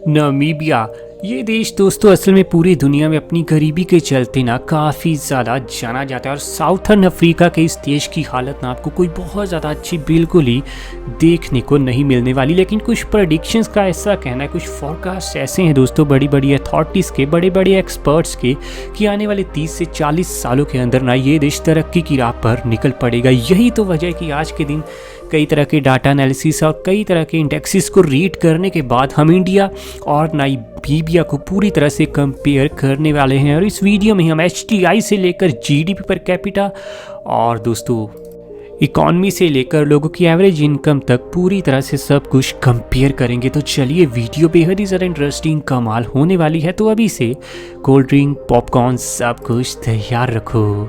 Namibia ये देश दोस्तों असल में पूरी दुनिया में अपनी गरीबी के चलते ना काफ़ी ज़्यादा जाना जाता है और साउथर्न अफ्रीका के इस देश की हालत ना आपको कोई बहुत ज़्यादा अच्छी बिल्कुल ही देखने को नहीं मिलने वाली। लेकिन कुछ प्रेडिक्शंस का ऐसा कहना है, कुछ फोरकास्ट ऐसे हैं दोस्तों बड़ी बड़ी अथॉरिटीज़ के, बड़े बड़े एक्सपर्ट्स के, कि आने वाले 30 से 40 सालों के अंदर ना ये देश तरक्की की राह पर निकल पड़ेगा। यही तो वजह है कि आज के दिन कई तरह के डाटा एनालिसिस और कई तरह के इंडेक्सेस को रीड करने के बाद हम इंडिया और नामीबिया को पूरी तरह से कंपेयर करने वाले हैं। और इस वीडियो में हम HDI से लेकर GDP पर कैपिटा और दोस्तों इकॉनमी से लेकर लोगों की एवरेज इनकम तक पूरी तरह से सब कुछ कंपेयर करेंगे। तो चलिए वीडियो बेहद ही ज़्यादा इंटरेस्टिंग कमाल होने वाली है। तो अभी से कोल्ड ड्रिंक, पॉपकॉर्न सब कुछ तैयार रखो।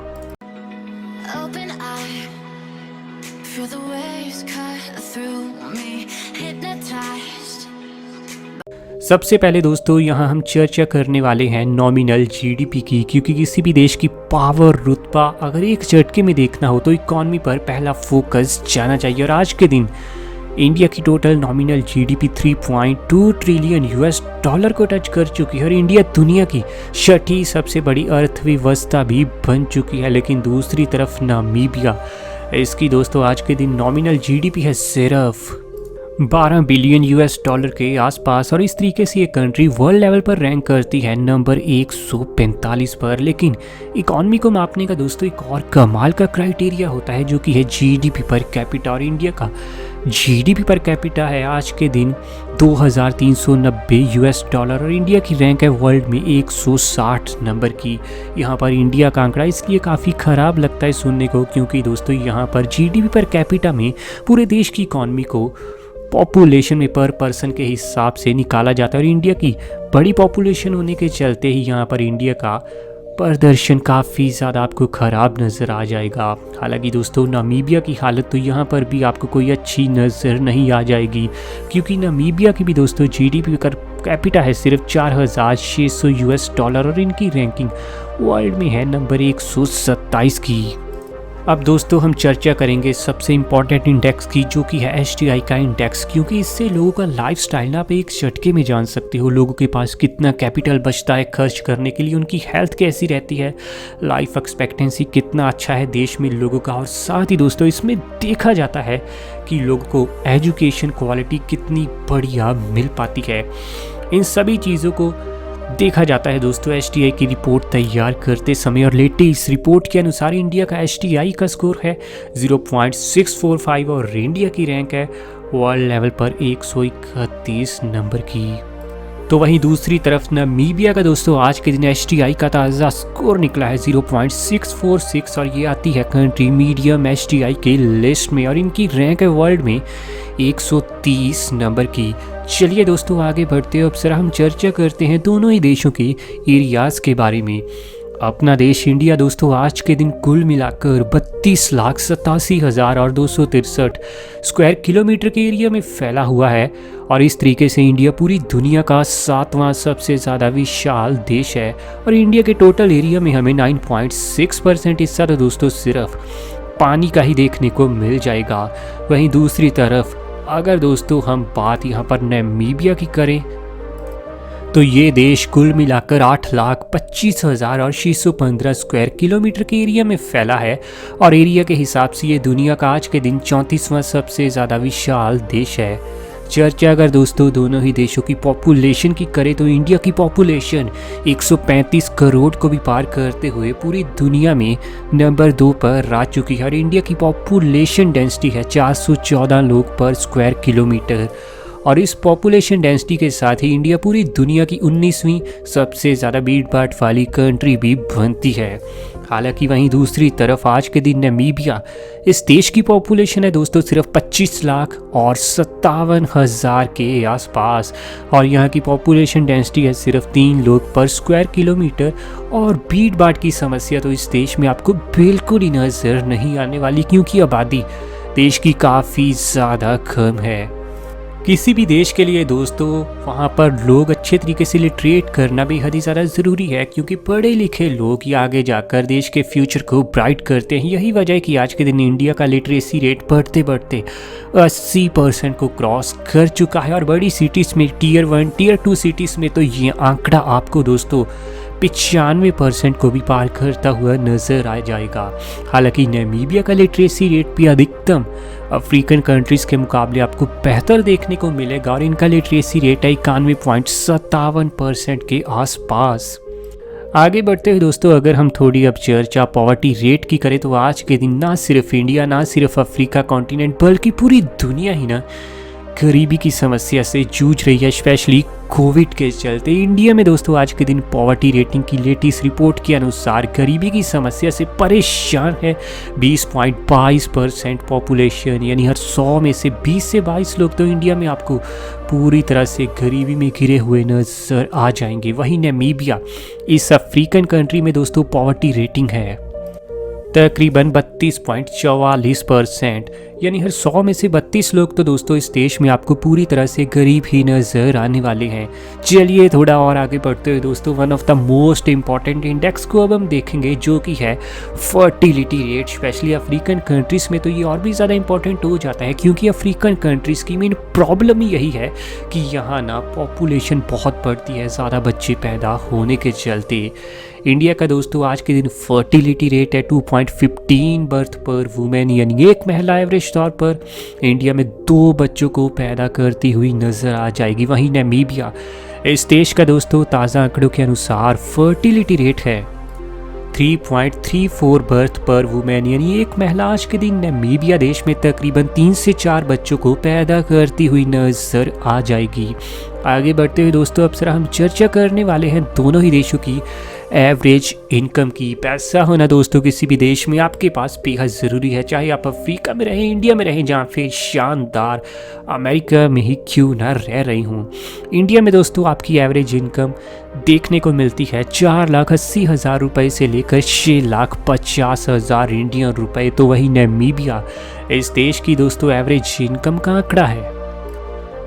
Open eye, feel the waves cut through me, hypnotized. सबसे पहले दोस्तों यहाँ हम चर्चा करने वाले हैं नॉमिनल GDP की, क्योंकि किसी भी देश की पावर, रुतबा अगर एक झटके में देखना हो तो इकॉनमी पर पहला फोकस जाना चाहिए। और आज के दिन इंडिया की total nominal GDP 3.2 trillion US dollar को टच कर चुकी है और इंडिया दुनिया की छठी सबसे बड़ी अर्थव्यवस्था भी बन चुकी है। लेकिन दूसरी तरफ नामीबिया, इसकी दोस्तों आज के दिन नॉमिनल GDP है सिर्फ 12 बिलियन US डॉलर के आसपास। और इस तरीके से ये कंट्री वर्ल्ड लेवल पर रैंक करती है नंबर 145 पर। लेकिन इकॉनमी को मापने का दोस्तों एक और कमाल का क्राइटेरिया होता है जो कि है GDP पर कैपिटा। और इंडिया का GDP पर कैपिटा है आज के दिन 2390 US डॉलर और इंडिया की रैंक है वर्ल्ड में 160 नंबर की। यहाँ पर इंडिया का आंकड़ा इसलिए काफ़ी ख़राब लगता है सुनने को, क्योंकि दोस्तों यहाँ पर GDP पर कैपिटा में पूरे देश की इकॉनमी को पॉपुलेशन में पर पर्सन के हिसाब से निकाला जाता है। और इंडिया की बड़ी पॉपुलेशन होने के चलते ही यहाँ पर इंडिया का प्रदर्शन काफ़ी ज़्यादा आपको ख़राब नज़र आ जाएगा। हालांकि दोस्तों नामीबिया की हालत तो यहाँ पर भी आपको कोई अच्छी नज़र नहीं आ जाएगी, क्योंकि नामीबिया की भी दोस्तों GDP पर कैपिटा है सिर्फ 4600 US डॉलर और इनकी रैंकिंग वर्ल्ड में है नंबर 127 की। अब दोस्तों हम चर्चा करेंगे सबसे इम्पॉर्टेंट इंडेक्स की, जो कि है HDI का इंडेक्स, क्योंकि इससे लोगों का लाइफस्टाइल ना आप एक झटके में जान सकते हो। लोगों के पास कितना कैपिटल बचता है खर्च करने के लिए, उनकी हेल्थ कैसी रहती है, लाइफ एक्सपेक्टेंसी कितना अच्छा है देश में लोगों का। और साथ ही दोस्तों इसमें देखा जाता है कि लोगों को एजुकेशन क्वालिटी कितनी बढ़िया मिल पाती है। इन सभी चीज़ों को देखा जाता है दोस्तों HDI की रिपोर्ट तैयार करते समय। और लेटेस्ट रिपोर्ट के अनुसार इंडिया का HDI का स्कोर है 0.645 और इंडिया की रैंक है वर्ल्ड लेवल पर 131 नंबर की। तो वहीं दूसरी तरफ नामीबिया का दोस्तों आज के दिन HDI का ताज़ा स्कोर निकला है 0.646 और ये आती है कंट्री मीडियम HDI के लिस्ट में और इनकी रैंक है वर्ल्ड में 130 नंबर की। चलिए दोस्तों आगे बढ़ते हैं। अब सर हम चर्चा करते हैं दोनों ही देशों के एरियाज़ के बारे में। अपना देश इंडिया दोस्तों आज के दिन कुल मिलाकर 32,87,263 स्क्वायर किलोमीटर के एरिया में फैला हुआ है और इस तरीके से इंडिया पूरी दुनिया का 7वां सबसे ज़्यादा विशाल देश है। और इंडिया के टोटल एरिया में हमें 9.6% हिस्सा तो दोस्तों सिर्फ पानी का ही देखने को मिल जाएगा। वहीं दूसरी तरफ अगर दोस्तों हम बात यहाँ पर नामीबिया की करें तो ये देश कुल मिलाकर 8,25,615 स्क्वायर किलोमीटर के एरिया में फैला है और एरिया के हिसाब से ये दुनिया का आज के दिन 34वां सबसे ज़्यादा विशाल देश है। चर्चा अगर दोस्तों दोनों ही देशों की पॉपुलेशन की करें तो इंडिया की पॉपुलेशन 135 करोड़ को भी पार करते हुए पूरी दुनिया में नंबर 2 पर आ चुकी है और इंडिया की पॉपुलेशन डेंसिटी है 414 लोग पर स्क्वायर किलोमीटर। और इस पॉपुलेशन डेंसिटी के साथ ही इंडिया पूरी दुनिया की 19वीं सबसे ज़्यादा भीड़ भाड़ वाली कंट्री भी बनती है। हालांकि वहीं दूसरी तरफ आज के दिन नामीबिया, इस देश की पॉपुलेशन है दोस्तों सिर्फ 25,57,000 के आसपास और यहाँ की पॉपुलेशन डेंसिटी है सिर्फ 3 लोग पर स्क्वायर किलोमीटर। और भीड़ भाड़ की समस्या तो इस देश में आपको बिल्कुल ही नज़र नहीं आने वाली, क्योंकि आबादी देश की काफ़ी ज़्यादा कम है। किसी भी देश के लिए दोस्तों वहाँ पर लोग अच्छे तरीके से लिटरेट करना भी हद ही ज़्यादा ज़रूरी है, क्योंकि पढ़े लिखे लोग ही आगे जाकर देश के फ्यूचर को ब्राइट करते हैं। यही वजह है कि आज के दिन इंडिया का लिटरेसी रेट बढ़ते बढ़ते 80% को क्रॉस कर चुका है। और बड़ी सिटीज़ में टियर 1 टियर 2 सिटीज़ में तो ये आंकड़ा आपको दोस्तों 95% को भी पार करता हुआ नजर आ जाएगा। हालांकि नामीबिया का लिटरेसी रेट भी अधिकतम अफ्रीकन कंट्रीज़ के मुकाबले आपको बेहतर देखने को मिलेगा और इनका लिटरेसी रेट है 91.57% के आसपास। आगे बढ़ते हुए दोस्तों अगर हम थोड़ी अब चर्चा पॉवर्टी रेट की करें तो आज के दिन ना सिर्फ इंडिया ना सिर्फ अफ्रीका कॉन्टिनेंट बल्कि पूरी दुनिया ही ना गरीबी की समस्या से जूझ रही है, स्पेशली कोविड के चलते। इंडिया में दोस्तों आज के दिन पॉवर्टी रेटिंग की लेटेस्ट रिपोर्ट के अनुसार गरीबी की समस्या से परेशान है 20.22% पॉपुलेशन, यानी हर 100 में से 20 से 22 लोग तो इंडिया में आपको पूरी तरह से गरीबी में घिरे हुए नजर आ जाएंगे। वहीं नामीबिया इस अफ्रीकन कंट्री में दोस्तों पॉवर्टी रेटिंग है तकरीबन 32.44%, यानी हर 100 में से 32 लोग तो दोस्तों इस देश में आपको पूरी तरह से गरीब ही नजर आने वाले हैं। चलिए थोड़ा और आगे बढ़ते हुए दोस्तों one of the most important index को अब हम देखेंगे, जो कि है fertility rate. Specially African countries में तो ये और भी ज़्यादा इंपॉर्टेंट हो जाता है, क्योंकि अफ्रीकन कंट्रीज़ की मेन प्रॉब्लम ही यही है कि यहाँ ना पॉपुलेशन बहुत बढ़ती है ज़्यादा बच्चे पैदा होने के चलते। इंडिया का दोस्तों आज के दिन फर्टिलिटी रेट है 2.15 बर्थ पर वुमेन, यानी एक महिला एवरेज तौर पर इंडिया में 2 बच्चों को पैदा करती हुई नजर आ जाएगी। वहीं नामीबिया इस देश का दोस्तों ताज़ा आंकड़ों के अनुसार फर्टिलिटी रेट है 3.34 बर्थ पर वुमेन, यानी एक महिला आज के दिन नामीबिया देश में तकरीबन 3 से 4 बच्चों को पैदा करती हुई नजर आ जाएगी। आगे बढ़ते हुए दोस्तों अब सर हम चर्चा करने वाले हैं दोनों ही देशों की एवरेज इनकम की। पैसा होना दोस्तों किसी भी देश में आपके पास बेहद ज़रूरी है, चाहे आप अफ्रीका में रहें, इंडिया में रहें, जहाँ फिर शानदार अमेरिका में ही क्यों ना रह रही हूँ। इंडिया में दोस्तों आपकी एवरेज इनकम देखने को मिलती है 4,80,000 रुपये से लेकर 6,50,000 इंडियन रुपये। तो वही नामीबिया इस देश की दोस्तों एवरेज इनकम का आंकड़ा है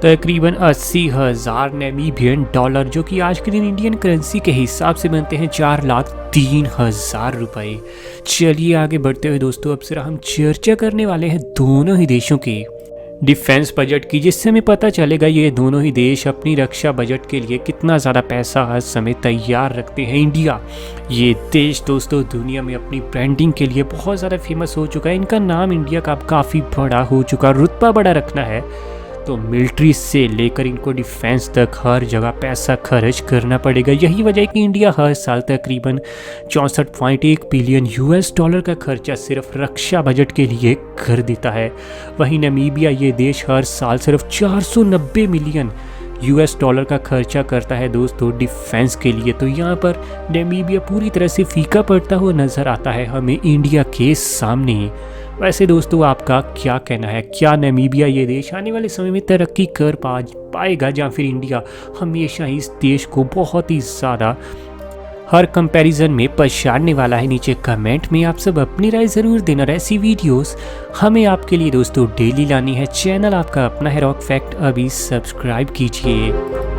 तकरीबन 80,000 नामीबियन डॉलर, जो कि आज के दिन इंडियन करेंसी के हिसाब से बनते हैं 4,03,000 रुपये। चलिए आगे बढ़ते हुए दोस्तों अब सिर्फ हम चर्चा करने वाले हैं दोनों ही देशों के डिफेंस बजट की, जिससे हमें पता चलेगा ये दोनों ही देश अपनी रक्षा बजट के लिए कितना ज़्यादा पैसा हर समय तैयार रखते हैं। इंडिया ये देश दोस्तों दुनिया में अपनी ब्रांडिंग के लिए बहुत ज़्यादा फेमस हो चुका है। इनका नाम इंडिया का अब काफ़ी बड़ा हो चुका, रुतबा बड़ा रखना है तो मिलिट्री से लेकर इनको डिफेंस तक हर जगह पैसा खर्च करना पड़ेगा। यही वजह है कि इंडिया हर साल तकरीबन 64.1 बिलियन US डॉलर का खर्चा सिर्फ रक्षा बजट के लिए कर देता है। वहीं नामीबिया ये देश हर साल सिर्फ 490 मिलियन US डॉलर का खर्चा करता है दोस्तों डिफेंस के लिए। तो यहाँ पर नामीबिया पूरी तरह से फीका पड़ता हुआ नज़र आता है हमें इंडिया के सामने। वैसे दोस्तों आपका क्या कहना है, क्या नामीबिया ये देश आने वाले समय में तरक्की कर पाएगा, या फिर इंडिया हमेशा इस देश को बहुत ही ज़्यादा हर कंपैरिजन में पछाड़ने वाला है? नीचे कमेंट में आप सब अपनी राय ज़रूर देना। ऐसी वीडियोस हमें आपके लिए दोस्तों डेली लानी है। चैनल आपका अपना है रॉक फैक्ट, अभी सब्सक्राइब कीजिए।